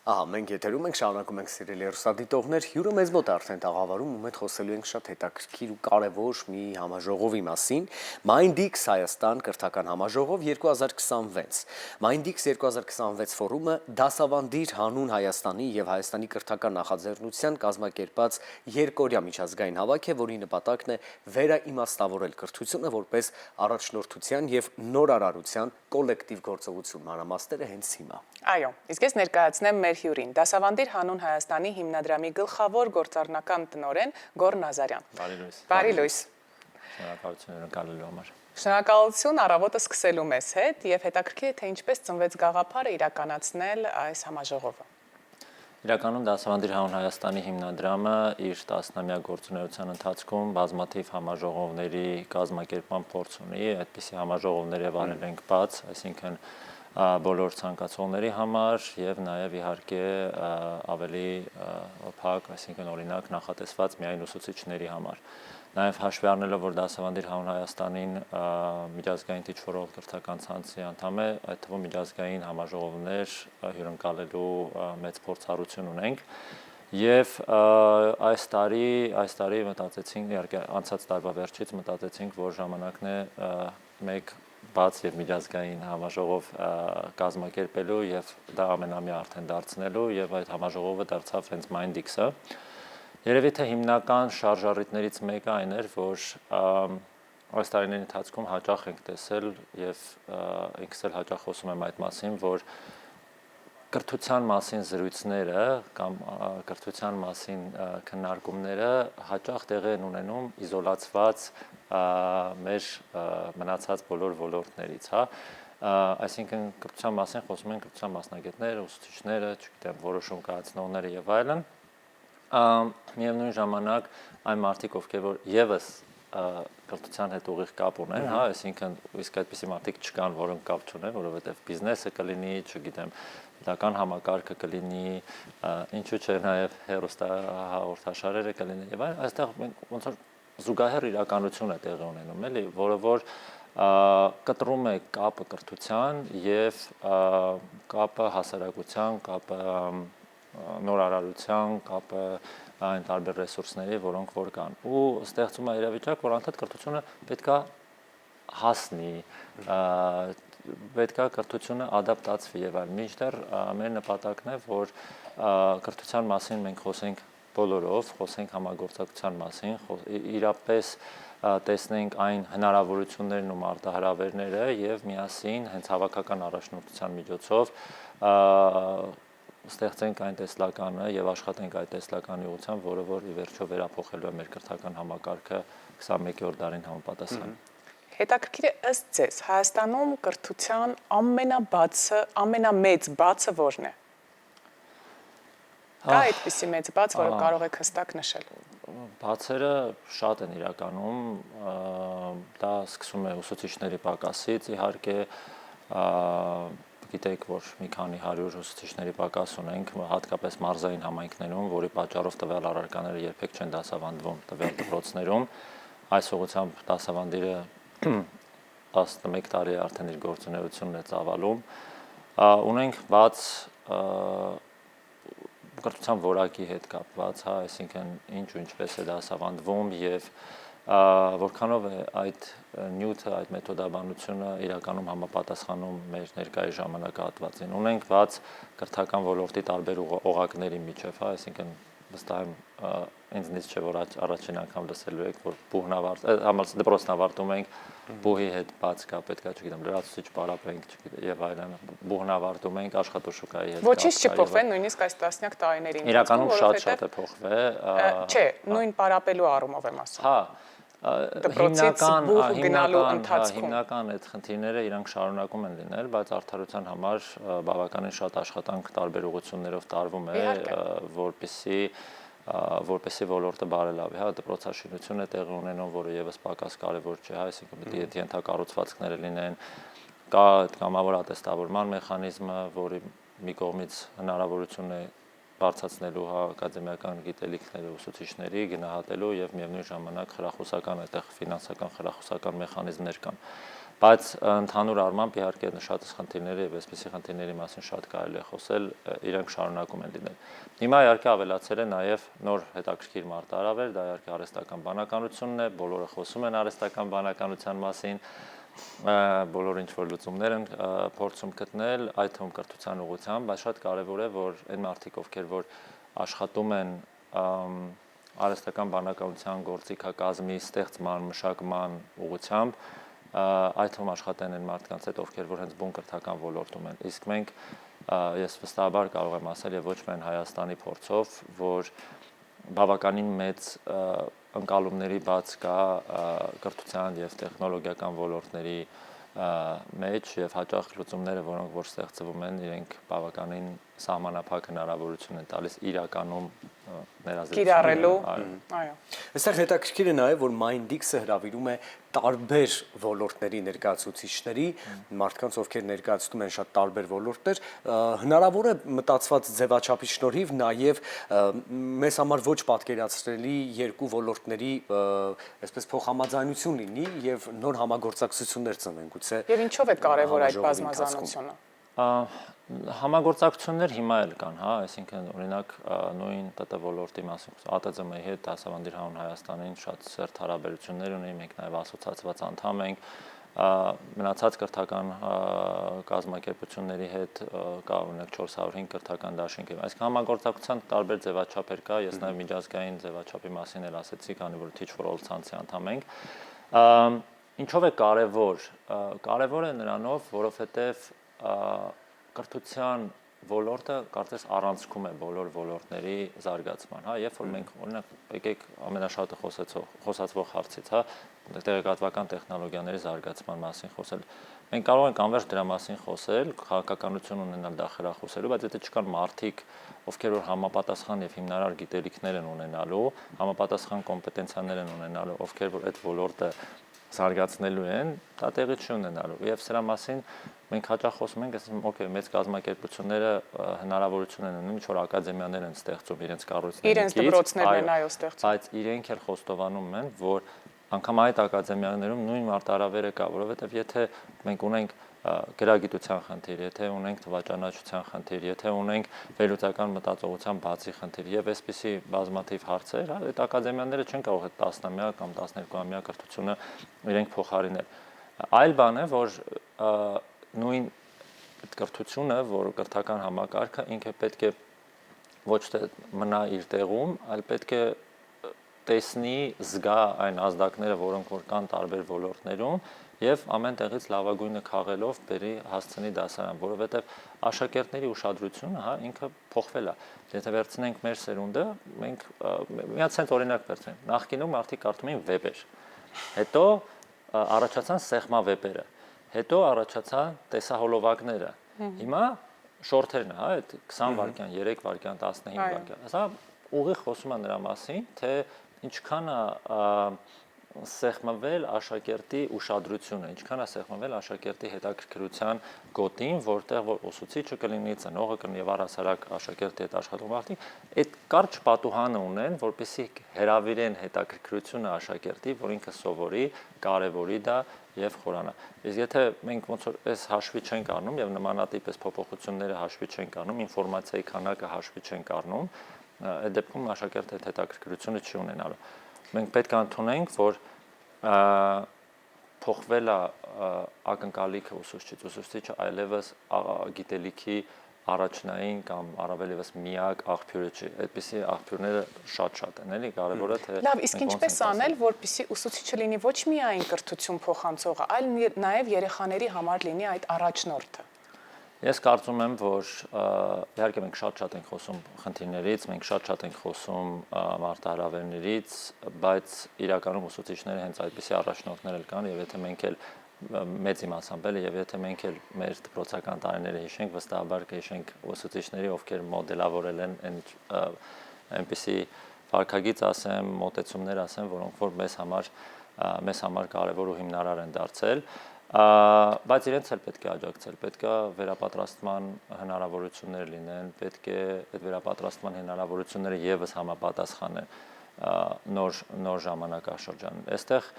Ահա, մենք եթերում ենք, շարունակում ենք սիրելի հեռուստադիտողներ, հյուրը մեզ մոտ է արդեն տաղավարում, ում հետ խոսելու ենք շատ հետաքրքիր ու կարևոր մի համաժողովի մասին, Mindex Հայաստան կրթական համաժողով 2026։ Mindex 2026 ֆորումը դասավանդիր հանուն Հայաստանի եւ Հայաստանի կրթական նախաձեռնության կազմակերպած երկօրյա միջազգային հավաք է, որի նպատակն է վերաիմաստավորել կրթությունը որպես առաջնորդության եւ նորարարության կոլեկտիվ գործողություն, մանրամասները հենց հիմա։ Այո, իսկ ես ներկայացնեմ մեր հյուրին, դասավանդիր հանուն Հայաստանի հիմնադրամի գլխավոր գործառնական տնօրեն Գոռ Նազարյան։ Բարի լույս։ Բարի լույս։ Շնորհակալություն ընկալելու համար։ Շնորհակալություն առավոտը սկսելու մեզ հետ եւ հետաքրքիր է թե ինչպես ծնվեց գաղափարը իրականացնել այս համաժողովը։ Իրականում դասավանդիր հանուն Հայաստանի հիմնադրամը իր 10-ամյա գործունեության ընթացքում բազմաթիվ համաժողովների կազմակերպման փորձ ունի, այդպիսի համաժողովներ եւ արել ենք բաց, այսինքն բոլոր ցանկացողների համար եւ նաեւ իհարկե ավելի փակ, այսինքն օրինակ նախատեսված միայն ուսուցիչների համար։ Նաեւ հաշվի առնելով, որ դասավանդիր հանուն Հայաստանին միջազգային թիչվորող կրթական ցանցի անդամ է, այդ թվում միջազգային համաժողովներ հյուրընկալելու մեծ փորձառություն ունենք։ Եվ այս տարի մտածեցինք, իհարկե անցած տարվա վերջից մտածեցինք, որ ժամանակն է մեկ բաց եւ միջազգային համաժողով կազմակերպելու եւ դա ամենամյա արդեն դարձնելու եւ այդ համաժողովը դարձավ հենց Mindex-ը։ Երևի թե հիմնական շարժառիթներից մեկը այն էր, որ այս տարիների ընթացքում հաճախ ենք տեսել եւ ինքս էլ հաճախ խոսում եմ այդ մասին, որ կրթության մասին զրույցները կամ կրթության մասին քննարկումները հաճախ տեղի են ունենում իզոլացված մեր մնացած բոլոր ոլորտներից, հա, այսինքն կրթության մասին խոսում են կրթության մասնագետները, ուսուցիչները, չգիտեմ, որոշում կայացնողները եւ այլն, միևնույն ժամանակ այն մարդիկ, ովքեր որ եւս կրթության հետ ուղիղ կապ ունեն, հա, այսինքն իսկ այդպիսի մարդիկ չկան, որոնք կապ չունեն, որովհետեւ բիզնեսը կլինի, չգիտեմ, պետական համակարգը կլինի, ինչու՞ չէ նաեւ հեռուստահաղորդաշարերը կլինեն եւ այլն, այստեղ մենք ոնց որ զուգահեռ իրականություն է տեղի ունենում, էլի, որը որ կտրում է կապը կրթության եւ կապը հասարակության, կապը նորարարության, կապը այն տարբեր ռեսուրսների, որոնք որ կան։ Ու ստեղծում է իրավիճակ, որ անդադ կրթությունը պետքա հասնի, պետքա կրթությունը ադապտացվի եւ այլն։ Մինչդեռ մեր նպատակն է, որ կրթության մասին մենք խոսենք բոլորով, խոսենք համագործակցության մասին, իրապես տեսնենք այն հնարավորություններն ու մարտահրավերները եւ միասին հենց հավաքական առաջնորդության միջոցով ստեղծենք այն տեսլականը եւ աշխատենք այդ տեսլականի ուղղությամբ, որը որ ի վերջո վերափոխելու է մեր կրթական համակարգը 21-րդ դարին համապատասխան։ Հետաքրքիր է ըստ ձեզ Հայաստանում կրթության ամենամեծ բացը որն է։ Կա այդպիսի մեծ բաց, որը կարող եք հստակ նշել։ Բացերը շատ են իրականում, դա սկսում է ուսուցիչների պակասից, իհարկե գիտեք, որ մի քանի 100 ուսուցիչների պակաս ունենք, հատկապես մարզային համայնքներում, որի պատճառով տվյալ առարկաները երբեք չեն դասավանդվում տվյալ դպրոցներում, այս ուղղությամբ դասավանդիրը 11 տարի արդեն իր գործունեությունն է ծավալում, ունենք բաց կրթության որակի հետ կապված, հա, այսինքն ինչ ու ինչպես է դասավանդվում եւ որքանով է այդ նյութը, այդ մեթոդաբանությունը իրականում համապատասխանում մեր ներկայիս ժամանակահատվածին։ Ունենք բաց կրթական ոլորտի տարբեր օղակների միջև, հա, այսինքն վստահ եմ ինձնից չէ որ առաջին անգամ լսելու եք, որ դպրոցն ավարտում ենք, բուհի հետ բաց կա, պետքա, չգիտեմ, լրացուցիչ պարապենք, եւ այլն, բուհն ավարտում ենք, աշխատաշուկայի հետ։ Ոչինչ չփոխվել, նույնիսկ այս տասնյակ տարիների ընթացքում, իրականում շատ է փոխվել։ Չէ, նույն պարապելու առումով եմ ասում։ Հա, հիմնական այդ խնդիրները իրանք շարունակում են լինել, բայց արդարության համար բավականին շատ աշխատանք տարբեր ուղղություններով տարվում է, որպեսզի ոլորտը բարելավի, հա, դպրոցաշինություն է տեղի ունենում, որը եւս պակաս կարեւոր չէ, հա, այսինքն պետք է ենթակառուցվածքները լինեն, կա կամավոր ատեստավորման մեխանիզմը, որի մի կողմից հնարավորություն է բարձրացնելու ակադեմիական գիտելիքները ուսուցիչների գնահատելու եւ միևնույն ժամանակ խրախուսական այդտեղ ֆինանսական խրախուսական մեխանիզմներ կան, Բայց ընդհանուր առմամբ իհարկե նշած խնդիրների եւ այսպիսի խնդիրների մասին շատ կարելի է խոսել, իրենք շարունակում են լինել։ Հիմա իհարկե ավելացել է նաեւ նոր հետաքրքիր մարտահրավեր, դա իհարկե արհեստական բանականությունն է, բոլորը խոսում են արհեստական բանականության մասին, բոլորը ինչ որ լուծումներ են փորձում գտնել, այդ թվում կրթության ուղղությամբ, բայց շատ կարեւոր է, որ այն մարդիկ, ովքեր որ աշխատում են արհեստական բանականության գործիքակազմի ստեղծման, մշակման ուղղությամբ, այդ թվում աշխատեն այն մարդկանց հետ, ովքեր որ հենց բուն կրթական ոլորտում են։ Իսկ մենք ես վստահաբար կարող եմ ասել եւ ոչ միայն Հայաստանի փորձով, որ բավականին մեծ ընկալումների բաց կա կրթության եւ տեխնոլոգիական ոլորտների մեջ եւ հաճախ լուծումները, որոնք որ ստեղծվում են, իրենք բավականին սահմանափակ հնարավորություն են տալիս իրականում կիրառելու, այո։ Այստեղ հետաքրքիր է նաև, որ Mindex-ը հրավիրում է տարբեր ոլորտների ներկայացուցիչների, մարդկանց, ովքեր ներկայացնում են շատ տարբեր ոլորտներ, հնարավոր է մտածված ձևաչափի շնորհիվ նաև մեզ համար ոչ պատկերացրելի երկու ոլորտների այսպես փոխհամաձայնություն լինի եւ նոր համագործակցություններ ծնվեն գուցե։ Եւ ինչով է կարեւոր այդ բազմազանությունը։ Համագործակցություններ հիմա էլ կան, հա, այսինքն օրինակ նույն ՏՏ ոլորտի մասին ԱՏԾՄ-ի հետ Դասավանդի հանուն Հայաստանին շատ սերտ հարաբերություններ ունի, մենք նաև ասոցիացված անդամ ենք, մնացած կրթական կազմակերպությունների հետ կա օրինակ 405 կրթական դաշինք, այսինքն համագործակցության տարբեր ձևաչափեր կա, ես նաև միջազգային ձևաչափի մասին էլ ասեցի, քանի որ Teach for All ցանցի անդամ ենք։ Ինչով է կարևոր։ Կարևոր է նրանով, որովհետև կրթության ոլորտը կարծես առանցքում է բոլոր ոլորտների զարգացման, հա, երբ որ մենք օրինակ եկեք ամենաշատը խոսացվող հարցից, հա, տեղեկատվական տեխնոլոգիաների զարգացման մասին խոսել։ Մենք կարող ենք անվերջ դրա մասին խոսել, քաղաքականություն ունենալ դա խրախուսելու, բայց եթե չկան մարդիկ, ովքեր որ համապատասխան եւ հիմնարար գիտելիքներ են ունենալու, համապատասխան կոմպետենցիաներ են ունենալու, ովքեր որ այդ ոլորտը զարգացնելու են, դա տեղի չի ունենալու։ Եվ սրա մասին մենք հաճախ խոսում ենք, ասում օքեյ, մեծ կազմակերպությունները հնարավորություն են ունենում, ինչ որ ակադեմիաներ են ստեղծում իրենց կառույցներից, իրենց դպրոցներն են այո ստեղծում, բայց իրենք էլ խոստովանում են, որ անգամ այդ ակադեմիաներում նույն մարտահրավերը կա, որովհետև եթե մենք ունենք գրագիտության խնդիր, եթե ունենք թվաճանաչության խնդիր, եթե ունենք վերլուծական մտածողության բացի խնդիր եւ այսպիսի բազմաթիվ հարցեր, հա, այդ ակադեմիաները չեն կարող այդ 10-ամյա կամ 12-ամյա կրթությունը իրենք փոխարինել։ Այլ բան է, որ նույն կրթությունը, որ կրթական համակարգը ինքը պետք է ոչ թե մնա իր տեղում, այլ պետք է տեսնի, զգա այն ազդակները, որոնք որ կան տարբեր ոլորտներում եւ ամեն տեղից լավագույնը քաղելով բերի հասցնի դասարան, որովհետեւ աշակերտների ուշադրությունը, հա, ինքը փոխվել է։ Եթե վերցնենք մեր սերունդը, մենք միած sense օրինակ վերցնենք։ Նախկինում մարդիկ կարդում էին վեբեր։ Հետո առաջացան սեղմավեբերը։ Հետո առաջացան տեսահոլովակները։ Հիմա շորթերն է, հա, այդ 20 վայրկյան, 3 վայրկյան, 15 վայրկյան։ Սա ուղիղ խոսում է նրա մասին, թե ինչքան է սեղմվել աշակերտի ուշադրությունը, ինչքան է սեղմվել աշակերտի հետաքրքրության գոտին, որտեղ որ ուսուցիչը կլինի, ծնողը կլինի եւ առհասարակ աշակերտի հետ աշխատող մարդիկ, այդ կարճ պատուհանը ունեն, որպեսզի հրավիրեն հետաքրքրությունը աշակերտի, որ ինքը սովորի, կարևորի դա եւ խորանա։ Իսկ եթե մենք ոնց որ այս հաշվի չենք առնում եւ նմանատիպ այս փոփոխությունները հաշվի չենք առնում, ինֆորմացիայի քանակը հաշվի չենք առնում, այդ դեպքում աշակերտը այդ հետաքրքրությունը չի ունենալու։ Մենք պետք է ընդունենք, որ փոխվել է ակնկալիքը ուսուցիչը այլևս գիտելիքի առաջնային կամ առավել եւս միակ աղբյուրը չի։ Այդպիսի աղբյուրները շատ են, էլի, կարևորը թե լավ, իսկ ինչպես անել, որպեսզի ուսուցիչը լինի ոչ միայն կրթություն փոխանցողը, այլ նաեւ երեխաների համար լինի այդ առաջնորդը։ Ես կարծում եմ, որ իհարկե մենք շատ ենք խոսում խնդիրներից, մենք շատ ենք խոսում մարտահրավերներից, բայց իրականում ուսուցիչները հենց այդպիսի առաջնորդներ էլ կան, եւ եթե մենք էլ մեծ իմացամբ էլ եւ եթե մենք էլ մեր դպրոցական տարիները հիշենք, վստահաբար կհիշենք ուսուցիչների, ովքեր մոդելավորել են այնպիսի վարքագիծ ասեմ, մոտեցումներ ասեմ, որոնք որ մեզ համար կարևոր ու հիմնարար են դարձել։ Բայց իրենց էլ պետք է աջակցել, պետք է վերապատրաստման հնարավորություններ լինեն, պետք է այդ վերապատրաստման հնարավորությունները եւս համապատասխանեն նոր ժամանակաշրջանին։ Այստեղ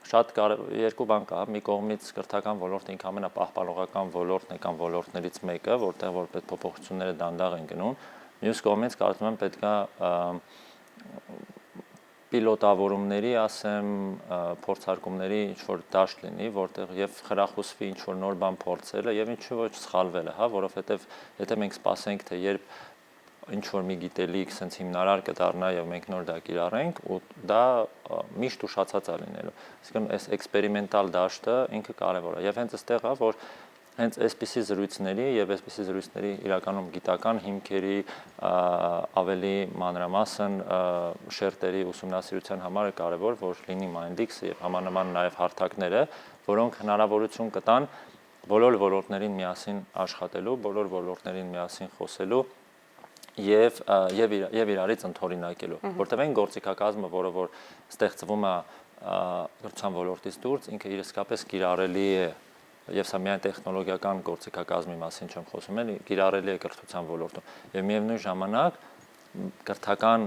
շատ երկու բան կա, մի կողմից կրթական ոլորտը ինքը ամենապահպանողական ոլորտն է կամ ոլորտներից մեկը, որտեղ որ պետք փոփոխությունները դանդաղ են գնում, մյուս կողմից կարծում եմ պետքա պիլոտավորումների, ասեմ, փորձարկումների ինչ-որ դաշտ լինի, որտեղ եւ խրախուսվի ինչ-որ նոր բան փորձելը եւ ինչու ոչ սխալվելը, հա, որովհետեւ եթե մենք սպասենք, թե երբ ինչ-որ մի գիտելիք sense հիմնարար կդառնա եւ մենք նոր դա կիրառենք, ու դա միշտ ուշացած է լինելու։ Այսինքն այս էքսպերիմենտալ դաշտը ինքը կարեւոր է եւ հենց այստեղ է, որ հենց այսպիսի զրույցների եւ այսպիսի զրույցների իրականում գիտական հիմքերի ավելի մանրամասն շերտերի ուսումնասիրության համար է կարևոր, որ լինի Mindex-ը եւ համանման նաեւ հարթակները, որոնք հնարավորություն կտան բոլոր ոլորտներին միասին աշխատելու, բոլոր ոլորտներին միասին խոսելու եւ իրարից ընդօրինակելու, որտեղ այն գործիքակազմը, որը որ ստեղծվում է կրթության ոլորտից դուրս, ինքը իսկապես կիրառելի է եւ սա միայն տեխնոլոգիական գործիքակազմի մասին չեմ խոսում, այլ կիրառելի է կրթության ոլորտում։ Եվ միևնույն ժամանակ կրթական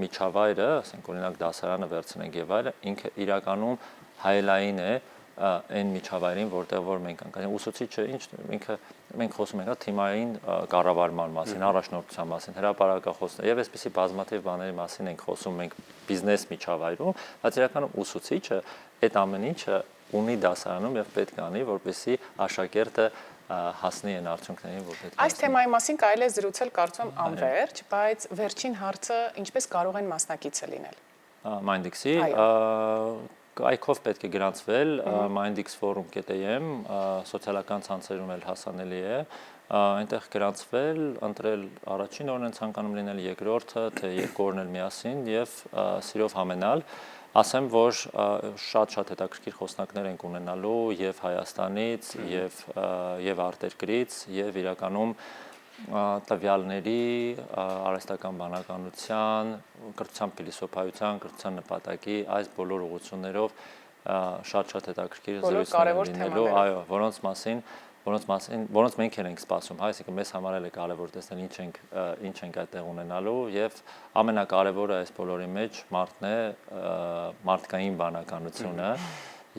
միջավայրը, ասենք օրինակ դասարանը վերցնենք եւ այլը, ինքը իրականում հայելային է այն միջավայրին, որտեղ որ մենք անցնենք ուսուցիչը մենք խոսում ենք թիմային կառավարման մասին, առաջնորդության մասին, հրապարակախոսներ եւ այսպիսի բազմաթիվ բաների մասին ենք խոսում մենք բիզնես միջավայրում, բայց իրականում ուսուցիչը այդ ամեն ինչը ունի դասարանում եւ պետք է անի, որպեսզի աշակերտը հասնի այն արդյունքներին, որ պետք է։ Այս թեմայի մասին կարելի է զրուցել կարծում եմ անվերջ, բայց վերջին հարցը ինչպես կարող են մասնակիցը լինել։ Mindex-ի կայքով պետք է գրանցվել mindexforum.am սոցիալական ցանցերում էլ հասանելի է այնտեղ գրանցվել, ընտրել առաջին օրն են ցանկանում լինել, երկրորդը, թե երկու օրն էլ միասին եւ սիրով համենալ։ Ասեմ, որ շատ հետաքրքիր խոսնակներ ենք ունենալու եւ Հայաստանից, եւ արտերկրից, եւ իրականում տվյալների, արհեստական բանականության, կրթության փիլիսոփայության, կրթության նպատակի այս բոլոր ուղղություններով շատ հետաքրքիր զրույցներ լինելու, այո, որոնց մենք ենք սպասում, այսինքն մեզ համար էլ է կարևոր տեսնել ինչ ենք այդտեղ ունենալու եւ ամենակարևորը այս բոլորի մեջ մարդն է, մարդկային բանականությունը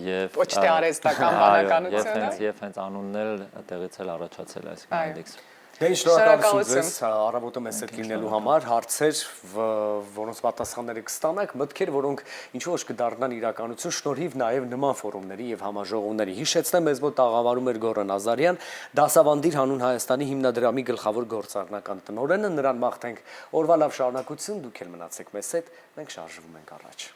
եւ ոչ թե արհեստական բանականությունը եւ հենց անունն էլ տեղից էլ առաջացել է, այսինքն Mindex։ Դե շնորհակալություն ձեզ առավոտը մեզ հետ լինելու համար, հարցեր, որոնց պատասխանները կստանաք, մտքեր, որոնք ինչ-որ ոչ կդառնան իրականություն, շնորհիվ նաև նման ֆորումների եւ համաժողովների։ Հիշեցնեմ, մեզ մոտ աղավարում էր Գոռան Ազարյան, Դասավանդիր հանուն Հայաստանի հիմնադրամի գլխավոր գործառնական տնօրենը, նրան մաղթենք օրվա լավ շարունակություն, դուք էլ մնացեք մեզ հետ, մենք շարժվում ենք առաջ։